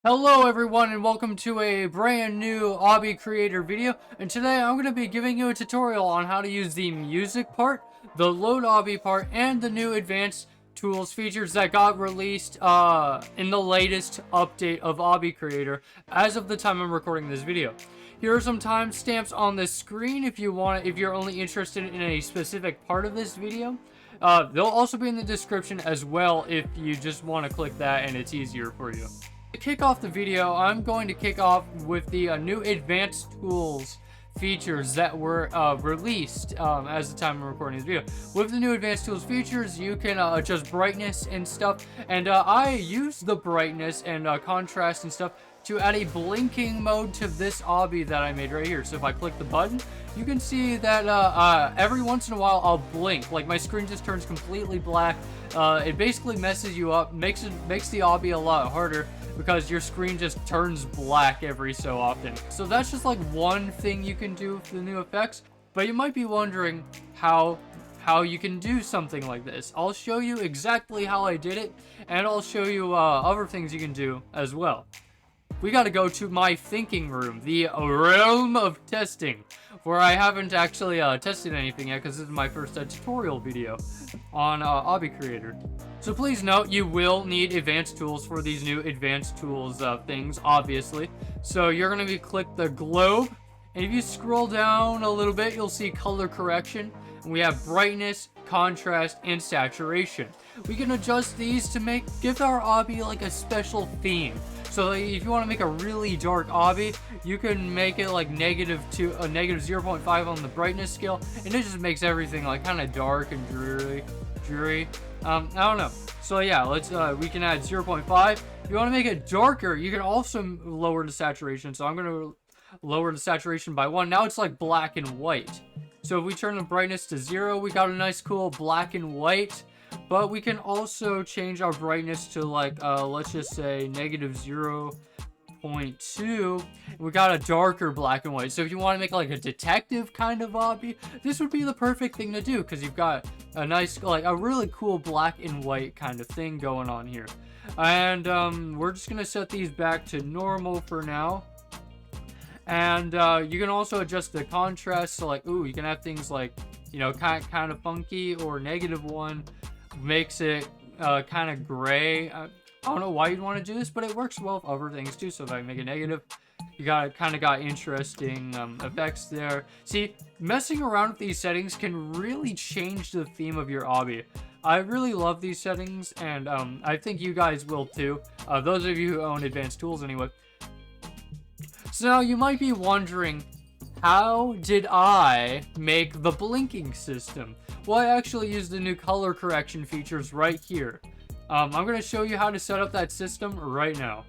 Hello everyone and welcome to a brand new Obby Creator video, and today I'm going to be giving you a tutorial on how to use the music part, the load Obby part, and the new advanced tools features that got released in the latest update of Obby Creator as of the time I'm recording this video. Here are some timestamps on the screen if you're only interested in a specific part of this video. They'll also be in the description as well if you just want to click that and it's easier for you. To kick off the video, I'm going to kick off with the new advanced tools features that were released as the time I'm recording this video. With the new advanced tools features, you can adjust brightness and stuff, and I use the brightness and contrast and stuff to add a blinking mode to this obby that I made right here. So if I click the button, you can see that every once in a while I'll blink, like my screen just turns completely black. It basically messes you up, makes the obby a lot harder because your screen just turns black every so often. So that's just like one thing you can do for the new effects, but you might be wondering how you can do something like this. I'll show you exactly how I did it, and I'll show you other things you can do as well. We gotta go to my thinking room, the realm of testing, where I haven't actually tested anything yet because this is my first tutorial video on Obby Creator. So please note, you will need advanced tools for these new advanced tools things, obviously. So you're gonna click the globe, and if you scroll down a little bit, you'll see color correction, and we have brightness, contrast, and saturation. We can adjust these to give our obby like a special theme. So if you want to make a really dark obby, you can make it like negative 0.5 on the brightness scale, and it just makes everything like kind of dark and dreary. I don't know. So yeah, we can add 0.5. If you want to make it darker, you can also lower the saturation. So I'm going to lower the saturation by 1. Now it's like black and white. So if we turn the brightness to 0, we got a nice cool black and white. But we can also change our brightness to like, let's just say negative 0.2. We got a darker black and white. So if you want to make like a detective kind of obby, this would be the perfect thing to do, because you've got a nice, like a really cool black and white kind of thing going on here. And we're just going to set these back to normal for now. And you can also adjust the contrast. So like, you can have things like, you know, kind of funky, or -1 makes it kind of gray. I don't know why you'd want to do this, but it works well with other things too. So if I make it negative, you got interesting effects there. See, messing around with these settings can really change the theme of your obby. I really love these settings, and I think you guys will too. Those of you who own advanced tools anyway. So now you might be wondering, how did I make the blinking system? Well, I actually used the new color correction features right here. I'm going to show you how to set up that system right now.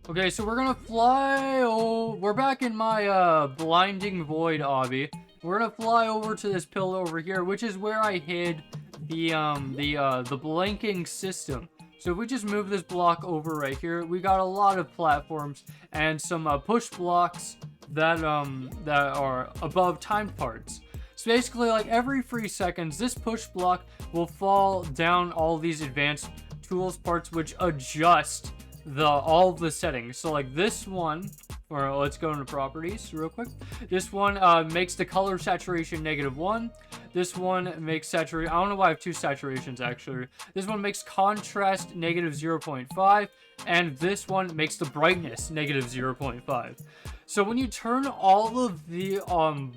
Okay, so we're going to fly. We're back in my blinding void obby. We're going to fly over to this pillar over here, which is where I hid the blinking system. So if we just move this block over right here, we got a lot of platforms and some push blocks that are above timed parts. So basically, like every 3 seconds, this push block will fall down all these advanced tools parts, which adjust all the settings. So like this one, or let's go into properties real quick. This one makes the color saturation -1. This one makes saturation, I don't know why I have 2 saturations actually. This one makes contrast -0.5, and this one makes the brightness -0.5. So when you turn all of the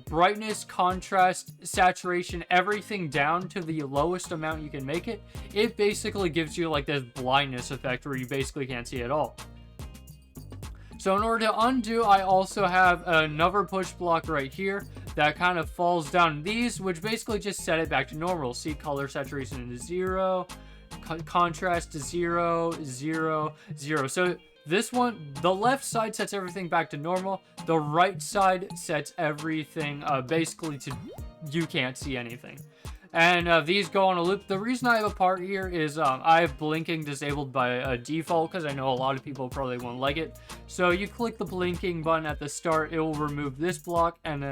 brightness, contrast, saturation, everything down to the lowest amount you can make it, it basically gives you like this blindness effect where you basically can't see at all. So in order to undo, I also have another push block right here that kind of falls down these, which basically just set it back to normal. See, color saturation into 0, contrast to 0, 0, 0. So this one, the left side sets everything back to normal. The right side sets everything basically to you can't see anything. And these go on a loop. The reason I have a part here is I have blinking disabled by default, because I know a lot of people probably won't like it. So you click the blinking button at the start, it will remove this block, and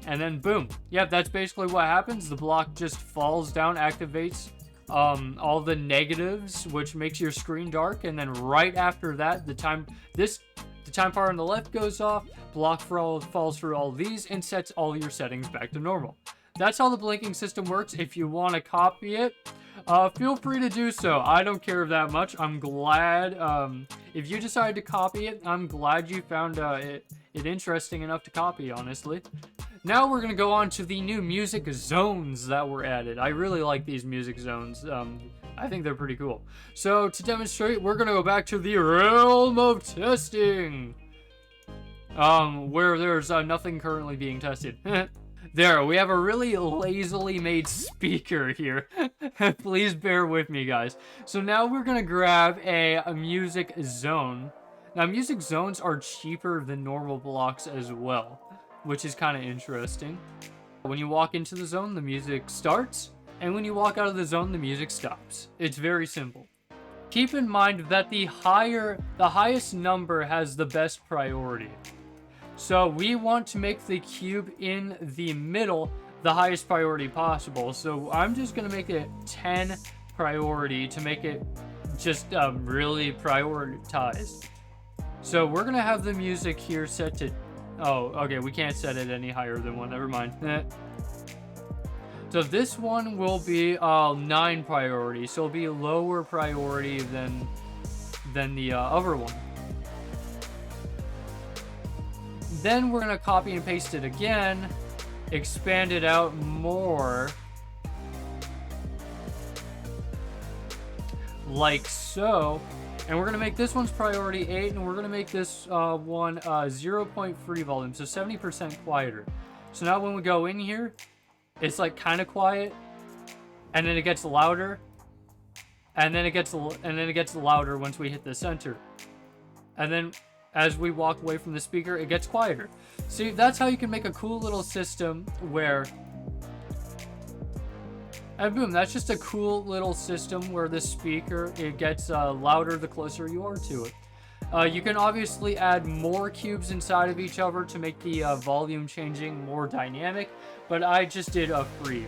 then boom. Yep, that's basically what happens. The block just falls down, activates all the negatives, which makes your screen dark, and then right after that, the time bar on the left goes off, block falls through all these, and sets all your settings back to normal. That's how the blinking system works. If you want to copy it, feel free to do so. I don't care that much. I'm glad, if you decide to copy it, I'm glad you found it interesting enough to copy, honestly. Now we're going to go on to the new music zones that were added. I really like these music zones. I think they're pretty cool. So to demonstrate, we're going to go back to the realm of testing. Where there's nothing currently being tested. There, we have a really lazily made speaker here. Please bear with me, guys. So now we're going to grab a music zone. Now, music zones are cheaper than normal blocks as well, which is kind of interesting. When you walk into the zone, the music starts, and when you walk out of the zone, the music stops. It's very simple. Keep in mind that the highest number has the best priority. So we want to make the cube in the middle the highest priority possible. So I'm just going to make it 10 priority to make it just really prioritized. So we're going to have the music here set to... Oh, okay, we can't set it any higher than 1. Never mind. So this one will be 9 priority. So it'll be lower priority than the other one. Then we're going to copy and paste it again, expand it out more, like so, and we're going to make this one's priority 8, and we're going to make this one 0.3 volume, so 70% quieter. So now when we go in here, it's like kind of quiet, and then it gets louder, and then it gets louder once we hit the center, and then as we walk away from the speaker, it gets quieter. See, that's how you can make a cool little system where... And boom, that's just a cool little system where the speaker, it gets louder the closer you are to it. You can obviously add more cubes inside of each other to make the volume changing more dynamic, but I just did a free.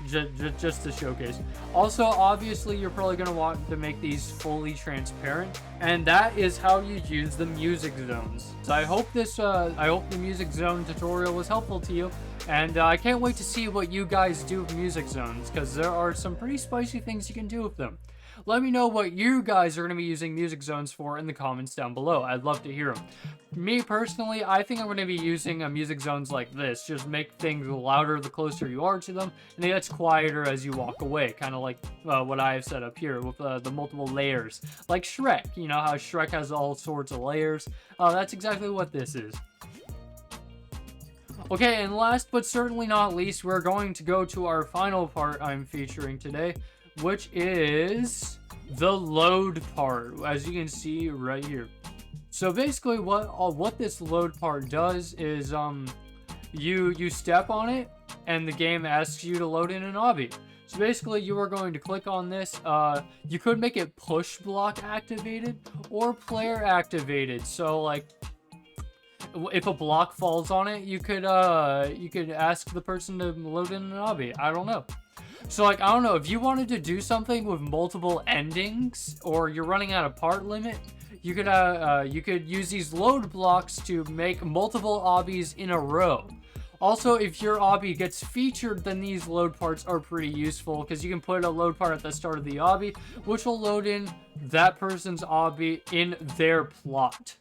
Just to showcase. Also, obviously, you're probably going to want to make these fully transparent, and that is how you use the music zones. So I hope the music zone tutorial was helpful to you, and I can't wait to see what you guys do with music zones, because there are some pretty spicy things you can do with them. Let me know what you guys are going to be using music zones for in the comments down below. I'd love to hear them. Me personally, I think I'm going to be using music zones like this. Just make things louder the closer you are to them, and it gets quieter as you walk away. Kind of like what I have set up here with the multiple layers. Like Shrek. You know how Shrek has all sorts of layers? That's exactly what this is. Okay, and last but certainly not least, we're going to go to our final part I'm featuring today, which is the load part, as you can see right here. So basically what this load part does is you step on it and the game asks you to load in an obby. So basically you are going to click on this. You could make it push block activated or player activated. So like if a block falls on it, you could ask the person to load in an obby. I don't know. So like, I don't know, if you wanted to do something with multiple endings, or you're running out of part limit, you could use these load blocks to make multiple obbies in a row. Also, if your obby gets featured, then these load parts are pretty useful, because you can put a load part at the start of the obby, which will load in that person's obby in their plot.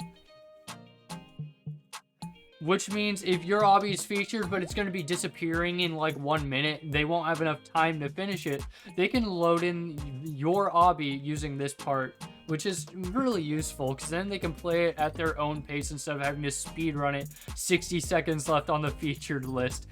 Which means if your obby is featured, but it's going to be disappearing in like 1 minute, they won't have enough time to finish it, they can load in your obby using this part, which is really useful, because then they can play it at their own pace instead of having to speed run it 60 seconds left on the featured list.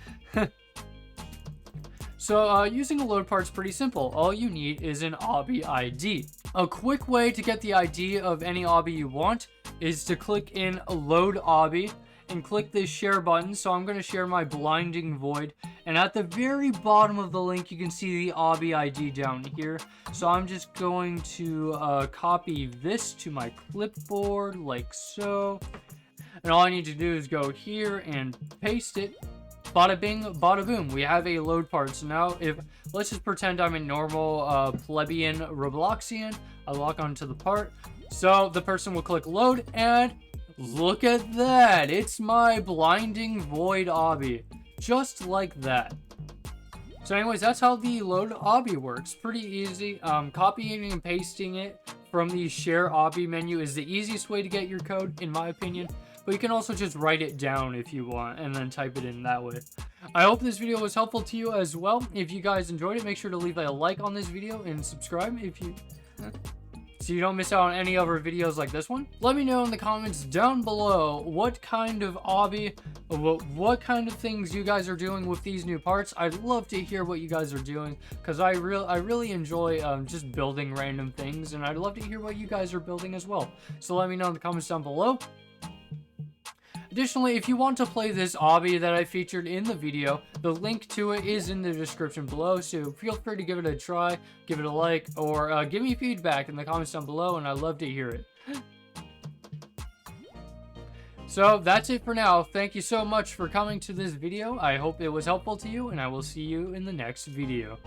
So using a load part is pretty simple. All you need is an obby ID. A quick way to get the ID of any obby you want is to click in load obby and click this share button. So I'm going to share my blinding void, and at the very bottom of the link you can see the obby ID down here. So I'm just going to copy this to my clipboard like so, and all I need to do is go here and paste it, bada bing, bada boom. We have a load part. So now let's just pretend I'm a normal plebeian Robloxian. I lock onto the part. So the person will click load, and look at that. It's my blinding void obby. Just like that. So anyways, that's how the load obby works. Pretty easy. Copying and pasting it from the share obby menu is the easiest way to get your code, in my opinion. But you can also just write it down if you want and then type it in that way. I hope this video was helpful to you as well. If you guys enjoyed it, make sure to leave a like on this video and subscribe so you don't miss out on any other videos like this one. Let me know in the comments down below what kind of obby, what kind of things you guys are doing with these new parts. I'd love to hear what you guys are doing, because I really enjoy just building random things, and I'd love to hear what you guys are building as well. So let me know in the comments down below. Additionally, if you want to play this obby that I featured in the video, the link to it is in the description below, so feel free to give it a try, give it a like, or give me feedback in the comments down below, and I'd love to hear it. So that's it for now. Thank you so much for coming to this video. I hope it was helpful to you, and I will see you in the next video.